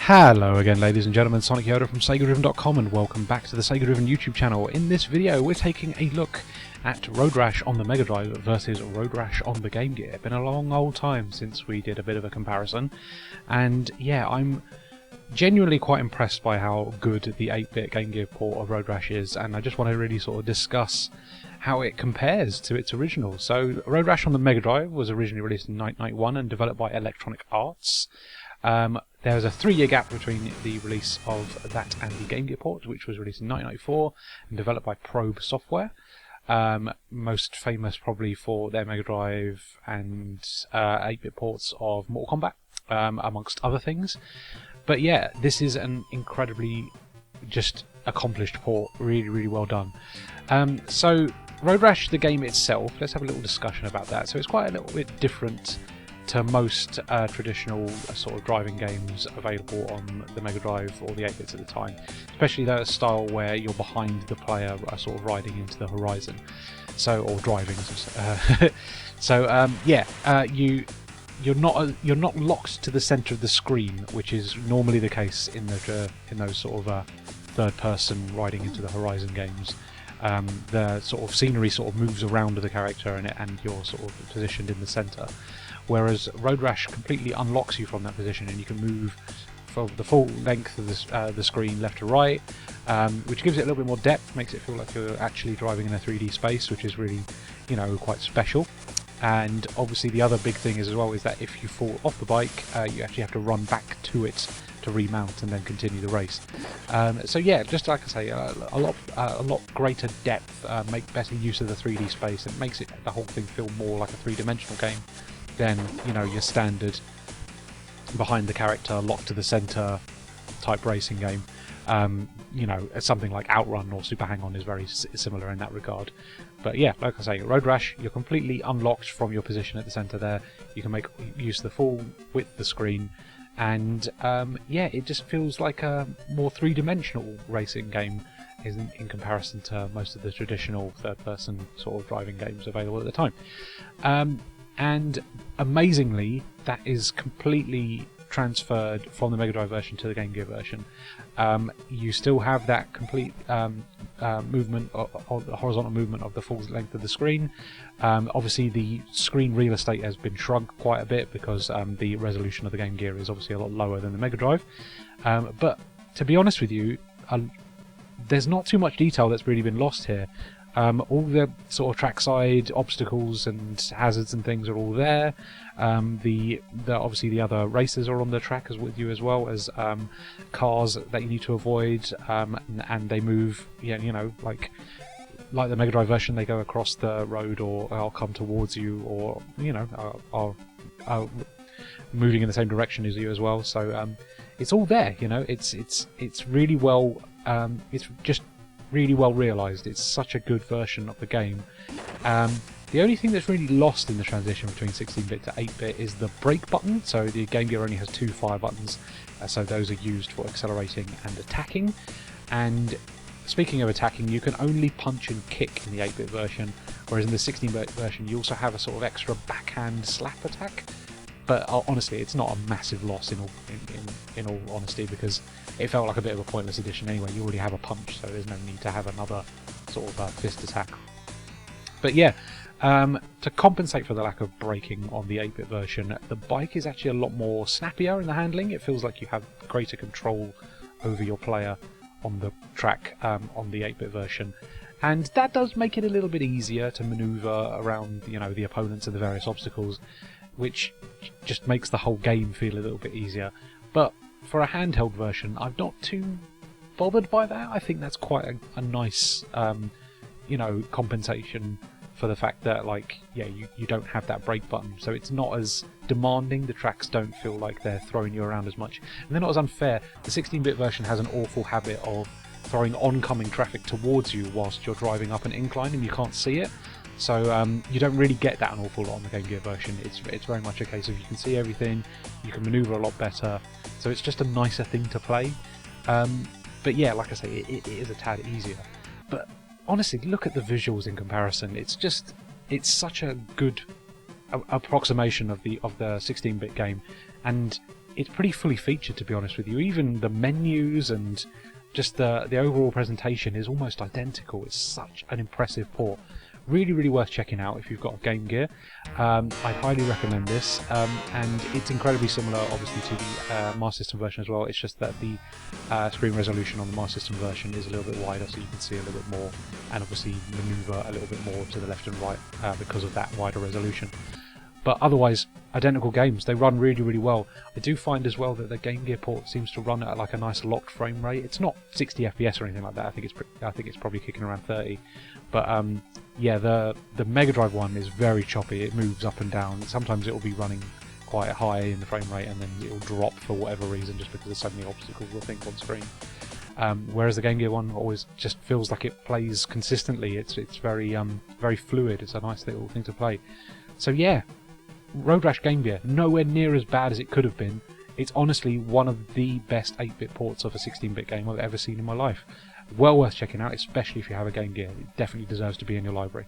Hello again, ladies and gentlemen, Sonic Yoda from SEGADriven.com, and welcome back to the SEGADriven YouTube channel. In this video we're taking a look at Road Rash on the Mega Drive versus Road Rash on the Game Gear. Been a long old time since we did a bit of a comparison, and yeah, I'm genuinely quite impressed by how good the 8-bit Game Gear port of Road Rash is, and I just want to really sort of discuss how it compares to its original. So Road Rash on the Mega Drive was originally released in 1991 and developed by Electronic Arts. There was a 3-year gap between the release of that and the Game Gear port, which was released in 1994 and developed by Probe Software. Most famous probably for their Mega Drive and 8-bit ports of Mortal Kombat, amongst other things. But yeah, this is an incredibly just accomplished port, really well done. So Road Rash, the game itself, let's have a little discussion about that. So it's quite a little bit different to most traditional sort of driving games available on the Mega Drive or the 8-bits at the time, especially that style where you're behind the player, sort of riding into the horizon, or driving. You're not locked to the centre of the screen, which is normally the case in those sort of third-person riding into the horizon games. The sort of scenery sort of moves around the character, and you're sort of positioned in the centre. Whereas Road Rash completely unlocks you from that position, and you can move for the full length of the screen, left to right, which gives it a little bit more depth, makes it feel like you're actually driving in a 3D space, which is really, quite special. And obviously the other big thing is that if you fall off the bike, you actually have to run back to it to remount and then continue the race. So yeah, just like I say, a lot greater depth, make better use of the 3D space, and makes the whole thing feel more like a three-dimensional game than your standard behind the character, locked to the center type racing game. Something like Outrun or Super Hang-On is very similar in that regard. But yeah, like I say, Road Rash, you're completely unlocked from your position at the center there. You can make use of the full width of the screen, and yeah, it just feels like a more three-dimensional racing game in comparison to most of the traditional third-person sort of driving games available at the time. And amazingly, that is completely transferred from the Mega Drive version to the Game Gear version. You still have that complete movement, or the horizontal movement of the full length of the screen. Obviously the screen real estate has been shrunk quite a bit because the resolution of the Game Gear is obviously a lot lower than the Mega Drive. But to be honest with you, there's not too much detail that's really been lost here. All the sort of trackside obstacles and hazards and things are all there. Obviously the other racers are on the track with you, as well as cars that you need to avoid, and they move, like the Mega Drive version, they go across the road or I'll come towards you, or are moving in the same direction as you as well. So it's all there. It's really well. It's just really well realised. It's such a good version of the game. The only thing that's really lost in the transition between 16-bit to 8-bit is the brake button. So the Game Gear only has 2 fire buttons, so those are used for accelerating and attacking. And speaking of attacking, you can only punch and kick in the 8-bit version, whereas in the 16-bit version you also have a sort of extra backhand slap attack. But honestly, it's not a massive loss in all honesty, because it felt like a bit of a pointless addition anyway. You already have a punch, so there's no need to have another sort of fist attack. But yeah, to compensate for the lack of braking on the 8-bit version, the bike is actually a lot more snappier in the handling. It feels like you have greater control over your player on the track on the 8-bit version. And that does make it a little bit easier to maneuver around, the opponents and the various obstacles, which just makes the whole game feel a little bit easier. But for a handheld version, I'm not too bothered by that. I think that's quite a nice, compensation for the fact that, you don't have that brake button, so it's not as demanding. The tracks don't feel like they're throwing you around as much, and they're not as unfair. The 16-bit version has an awful habit of throwing oncoming traffic towards you whilst you're driving up an incline and you can't see it. So you don't really get that an awful lot on the Game Gear version. It's very much a case of you can see everything, you can manoeuvre a lot better, so it's just a nicer thing to play. But yeah, like I say, it is a tad easier. But honestly, look at the visuals in comparison. It's such a good approximation of the 16-bit game, and it's pretty fully featured, to be honest with you. Even the menus and just the overall presentation is almost identical. It's such an impressive port. Really, really worth checking out if you've got a Game Gear. I highly recommend this, and it's incredibly similar, obviously, to the Master System version as well. It's just that the screen resolution on the Master System version is a little bit wider, so you can see a little bit more, and obviously manoeuvre a little bit more to the left and right because of that wider resolution. But otherwise, identical games. They run really, really well. I do find as well that the Game Gear port seems to run at like a nice locked frame rate. It's not 60 FPS or anything like that. I think it's probably kicking around 30. But yeah, the Mega Drive one is very choppy. It moves up and down. Sometimes it will be running quite high in the frame rate, and then it will drop for whatever reason, just because there's so many obstacles, I think, on screen. Whereas the Game Gear one always just feels like it plays consistently. It's very very fluid. It's a nice little thing to play. So yeah, Road Rash Game Gear, nowhere near as bad as it could have been. It's honestly one of the best 8-bit ports of a 16-bit game I've ever seen in my life. Well worth checking out, especially if you have a Game Gear. It definitely deserves to be in your library.